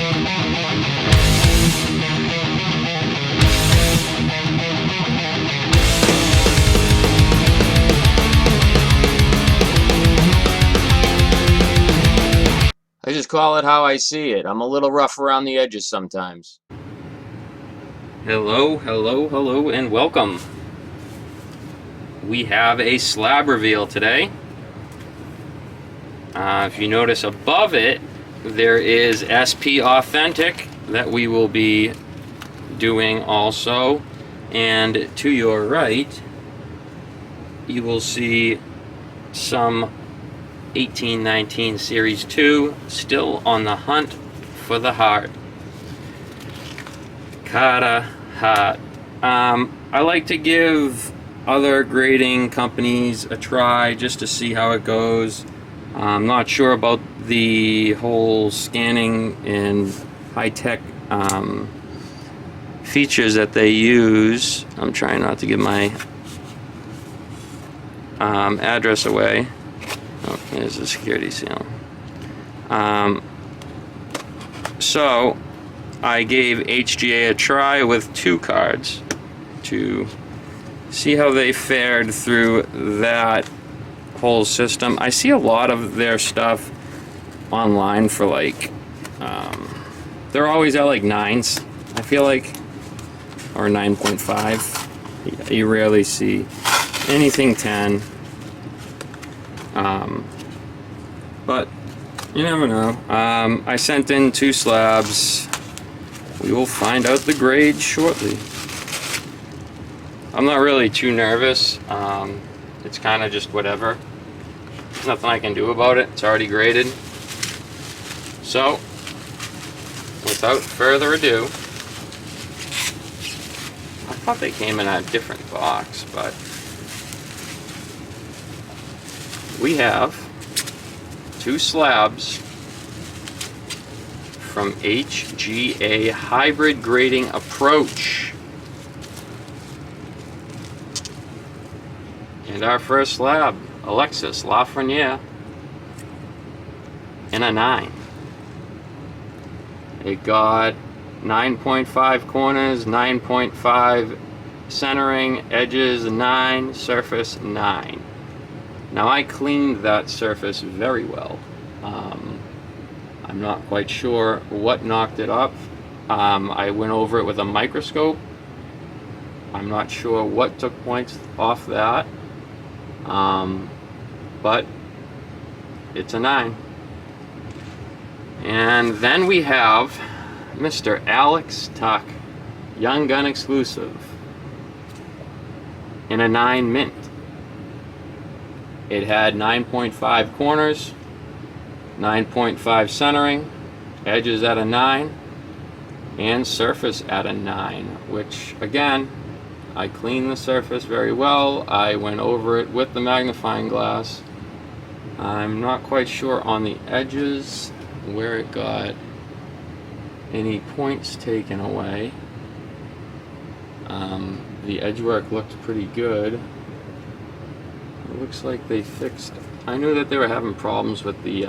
I just call it how I see it. I'm a little rough around the edges sometimes. Hello, hello, hello, and welcome. We have a slab reveal today. If you notice above it, there is SP Authentic that we will be doing also. And to your right, you will see some 1819 Series 2 still on the hunt for the heart. Kinda hot. I like to give other grading companies a try just to see how it goes. I'm not sure about the whole scanning and high-tech features that they use. I'm trying not to give my address away. Oh, here's the security seal. So I gave HGA a try with 2 cards to see how they fared through that whole system. I see a lot of their stuff online for like, they're always at like 9s, I feel like, or 9.5. You rarely see anything 10. But you never know. I sent in 2 slabs. We will find out the grade shortly. I'm not really too nervous. It's kind of just whatever. There's nothing I can do about it. It's already graded. So, without further ado, I thought they came in a different box, but we have 2 slabs from HGA Hybrid Grading Approach. And our first slab, Alexis Lafreniere, in a 9. It got 9.5 corners, 9.5 centering, edges 9, surface 9. Now I cleaned that surface very well. I'm not quite sure what knocked it up. I went over it with a microscope. I'm not sure what took points off that. But it's a 9. And then we have Mr. Alex Tuck, Young Gun Exclusive, in a 9 mint. It had 9.5 corners, 9.5 centering, edges at a 9, and surface at a 9, which again, I cleaned the surface very well. I went over it with the magnifying glass. I'm not quite sure on the edges where it got any points taken away. The edge work looked pretty good. It looks like they fixed. I knew that they were having problems with the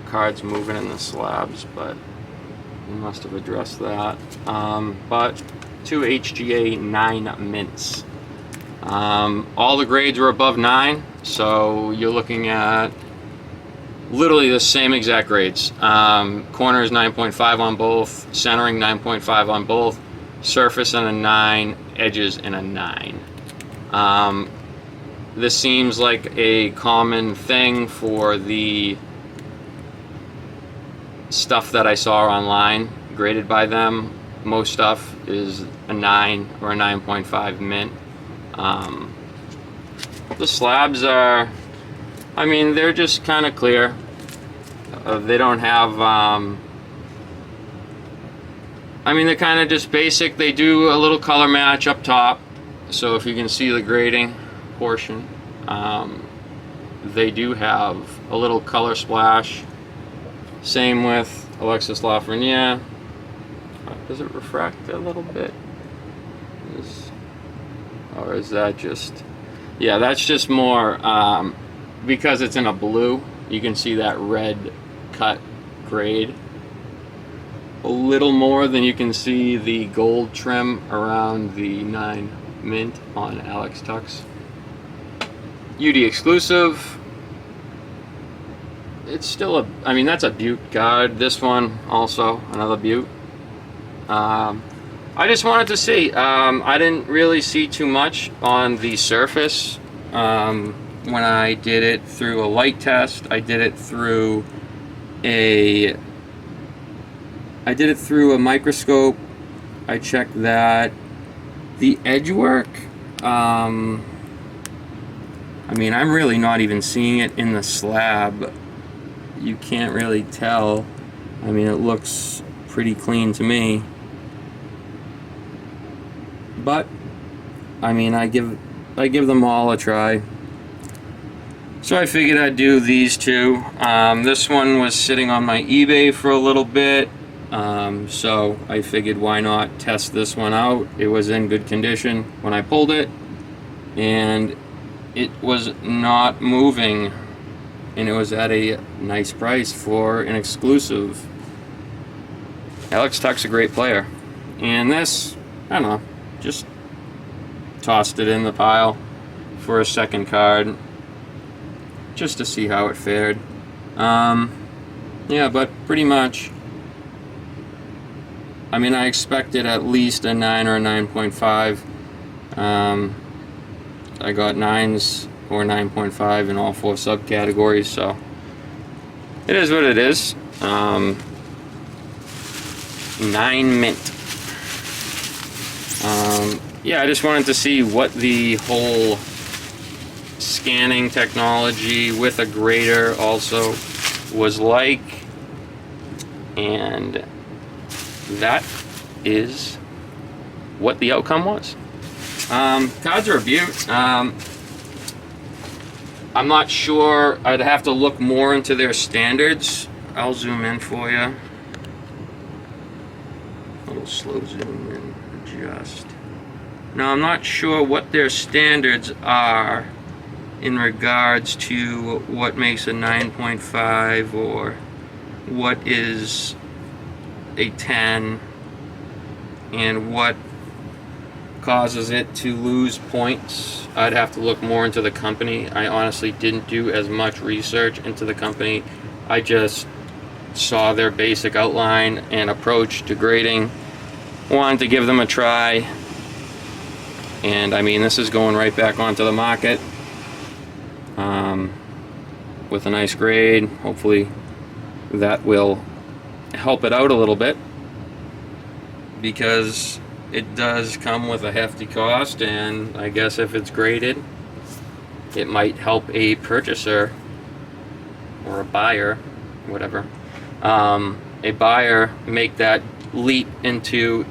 cards moving in the slabs, but they must have addressed that. But 2 HGA 9 mints. All the grades were above 9, so you're looking at literally the same exact grades. Corners 9.5 on both, centering 9.5 on both, surface in a 9, edges in a 9. This seems like a common thing for the stuff that I saw online graded by them. Most stuff is a 9 or a 9.5 mint. The slabs are, I mean, they're just kind of clear. They don't have, I mean, they're kind of just basic. They do a little color match up top, so if you can see the grading portion, they do have a little color splash. Same with Alexis Lafreniere. Does it refract a little bit? Or is that just, yeah, that's just more, because it's in a blue, you can see that red cut grade. a little more than you can see the gold trim around the 9 Mint on Alex Tuck's UD exclusive. It's still a, I mean, that's a Butte guard. This one also another Butte. I just wanted to see. I didn't really see too much on the surface when I did it through a light test. I did it through a microscope. I checked that. The edge work, I mean, I'm really not even seeing it in the slab. You can't really tell. I mean, it looks pretty clean to me. But I mean, I give them all a try. So I figured I'd do these two. This one was sitting on my eBay for a little bit, so I figured why not test this one out. It was in good condition when I pulled it, and it was not moving, and it was at a nice price for an exclusive. Alex Tuck's a great player, and this, I don't know, just tossed it in the pile for a second card just to see how it fared. Yeah, but pretty much, I mean, I expected at least a 9 or a 9.5. I got 9s or 9.5 in all 4 subcategories, so it is what it is. 9 Mint. Yeah, I just wanted to see what the whole scanning technology with a grader also was like, and that is what the outcome was. Cards are a beaut. I'm not sure. I'd have to look more into their standards. I'll zoom in for you. A little slow zoom in, adjust. Now, I'm not sure what their standards are in regards to what makes a 9.5 or what is a 10 and what causes it to lose points. I'd have to look more into the company. I honestly didn't do as much research into the company. I just saw their basic outline and approach to grading. Wanted to give them a try. And I mean, this is going right back onto the market with a nice grade. Hopefully that will help it out a little bit, because it does come with a hefty cost, and I guess if it's graded, it might help a purchaser or a buyer, whatever, a buyer make that leap into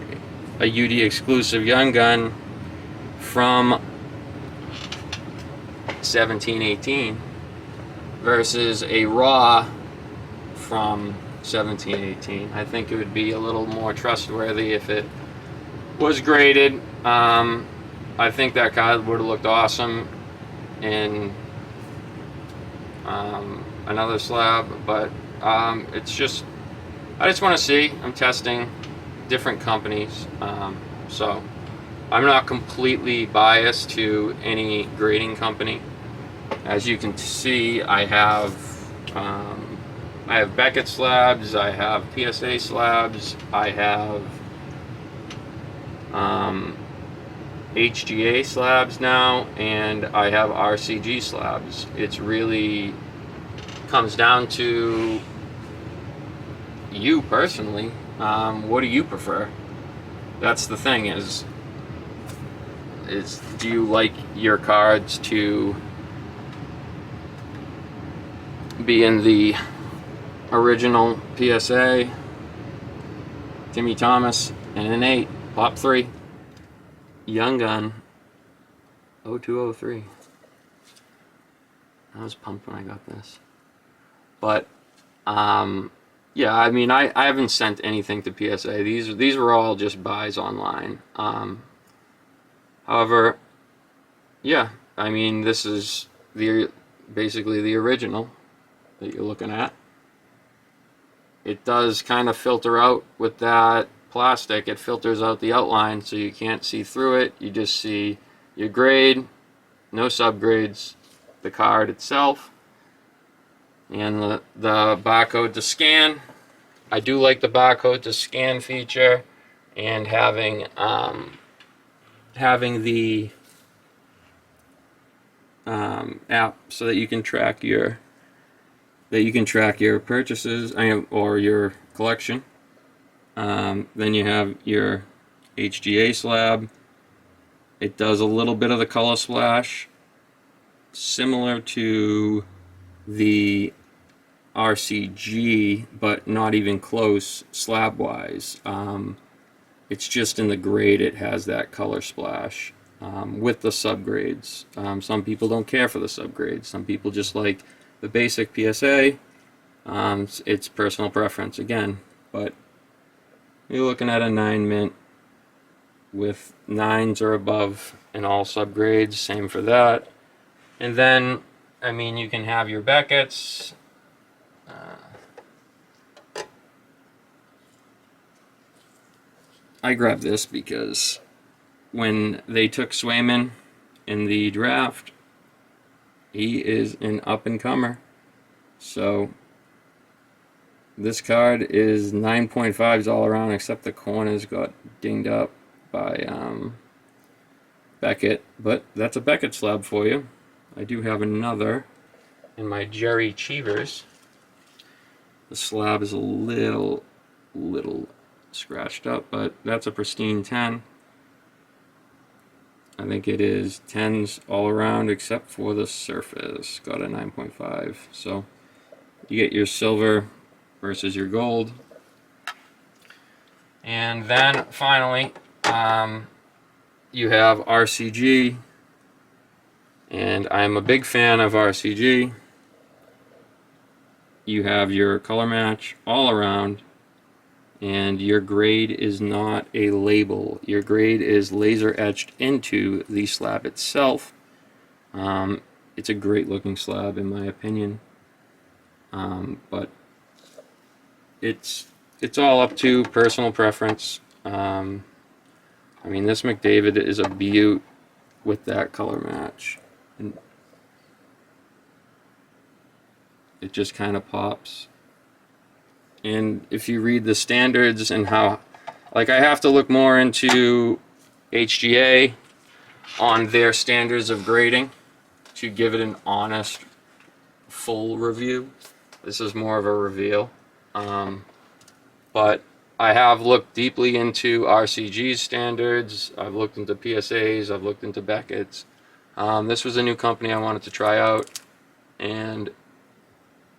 a UD exclusive young gun from 1718 versus a raw from 1718. I think it would be a little more trustworthy if it was graded. I think that card would have looked awesome in another slab, but it's just, I just want to see. I'm testing different companies, so I'm not completely biased to any grading company. As you can see, I have Beckett slabs, I have PSA slabs, I have HGA slabs now, and I have RCG slabs. It's really comes down to you personally. What do you prefer? That's the thing, is do you like your cards to be in the original PSA, Timmy Thomas, and an 8, Pop 3, Young Gun, 0203. I was pumped when I got this. But, yeah, I mean, I haven't sent anything to PSA. These were all just buys online. However, yeah, I mean, this is basically the original that you're looking at. it does kind of filter out with that plastic. It filters out the outline so you can't see through it. You just see your grade, no subgrades, the card itself, and the barcode to scan. I do like the barcode to scan feature, and having the app so that you can track your purchases or your collection. Then you have your HGA slab. It does a little bit of the color splash, similar to the RCG, but not even close slab wise. It's just in the grade it has that color splash with the subgrades. Some people don't care for the subgrades. Some people just like the basic PSA. It's personal preference again, but you're looking at a 9 mint with 9s or above in all subgrades. Same for that. And then, I mean, you can have your Beckett's. I grabbed this because when they took Swayman in the draft, he is an up-and-comer. So this card is 9.5s all around, except the corners got dinged up by Beckett. But that's a Beckett slab for you. I do have another in my Jerry Cheevers. The slab is a little scratched up, but that's a pristine 10. I think it is 10s all around except for the surface. Got a 9.5. So you get your silver versus your gold. And then finally, you have RCG. And I'm a big fan of RCG. You have your color match all around, and your grade is not a label. Your grade is laser etched into the slab itself. It's a great looking slab in my opinion, but it's all up to personal preference. I mean, this McDavid is a beaut with that color match. And it just kind of pops. And if you read the standards and how, like, I have to look more into HGA on their standards of grading to give it an honest, full review. This is more of a reveal. But I have looked deeply into RCG's standards. I've looked into PSAs. I've looked into Beckett's. This was a new company I wanted to try out, and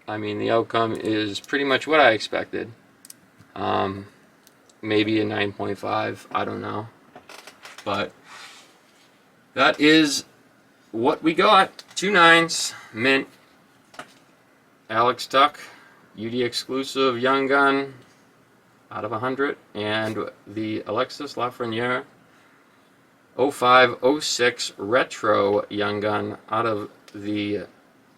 I mean, the outcome is pretty much what I expected. Maybe a 9.5, I don't know. But that is what we got. 2 9s, mint, Alex Tuck, UD exclusive Young Gun out of 100, and the Alexis Lafreniere 05-06 Retro Young Gun out of the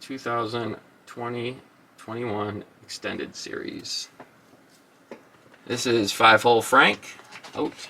2020-21 Extended Series. This is 5-hole Frank out.